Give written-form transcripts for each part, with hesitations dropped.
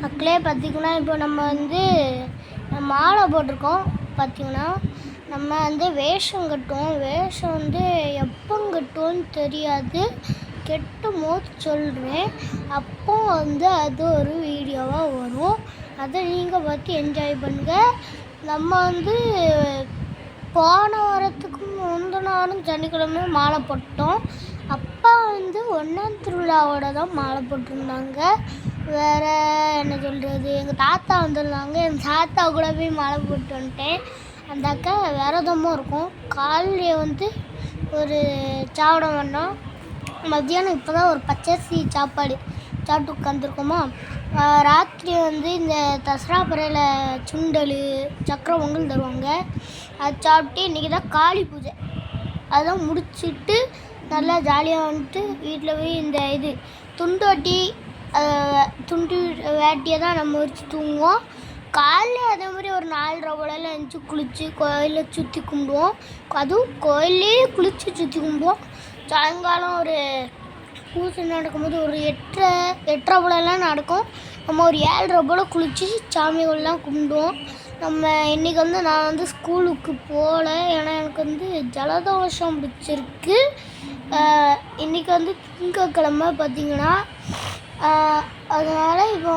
மக்களே பார்த்திங்கன்னா இப்போ நம்ம மாலை போட்டிருக்கோம். பார்த்திங்கன்னா நம்ம வேஷம் கட்டுவோம். வேஷம் எப்போ கட்டுவோன்னு தெரியாது. கெட்டும் போது சொல்கிறேன். அப்போ அது ஒரு வீடியோவாக வரும். அதை நீங்கள் பார்த்து என்ஜாய் பண்ணுங்கள். நம்ம போன வாரத்துக்கு முந்தின வாரம் சனிக்கிழமை மாலை போட்டோம். அப்பா ஒன்றாம் திருவிழாவோட தான் மாலை போட்டிருந்தாங்க. வேறு என்ன சொல்கிறது, எங்கள் தாத்தா வந்திருந்தாங்க. எங்கள் தாத்தா கூட போய் மாலை போட்டு வந்துட்டேன். அந்த அக்கா விரதமும் இருக்கும். காலையில் ஒரு சாப்பிட வேண்டாம். மத்தியானம் இப்போ தான் ஒரு பச்சரிசி சாப்பாடு சாப்பிட்டு உட்காந்துருக்கோமா. ராத்திரி இந்த தசரா பறையில் சுண்டல் சக்கரை பொங்கல் தருவாங்க. அது சாப்பிட்டு இன்றைக்கி தான் காளி பூஜை. அதெல்லாம் முடிச்சுட்டு நல்லா ஜாலியாக வீட்டில் போய் துண்டு வேட்டியை தான் நம்ம வச்சு தூங்குவோம். காலைல அதே மாதிரி ஒரு 4:30 போலலாம் எழுந்துச்சி குளித்து கோயிலில் சுற்றி கும்பிடுவோம். அதுவும் கோயிலே குளித்து சுற்றி கும்பிடுவோம். சாயங்காலம் ஒரு பூஜை நடக்கும்போது ஒரு 8:30 போலலாம் நடக்கும். நம்ம ஒரு 7:30 போல் குளித்து சாமிகள்லாம் கும்பிடுவோம். நம்ம இன்றைக்கி நான் ஸ்கூலுக்கு போகல. ஏன்னா எனக்கு ஜலதோஷம் பிடிச்சிருக்கு. இன்றைக்கி திங்கக்கிழமை பார்த்திங்கன்னா. அதனால் இப்போ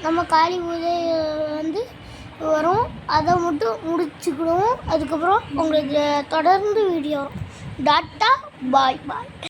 நம்ம காளி பூஜை வரும். அதை மட்டும் முடிச்சுக்கிடுவோம். அதுக்கப்புறம் உங்களுக்கு தொடர்ந்து வீடியோ வரும். டாட்டா பாய் பாய்.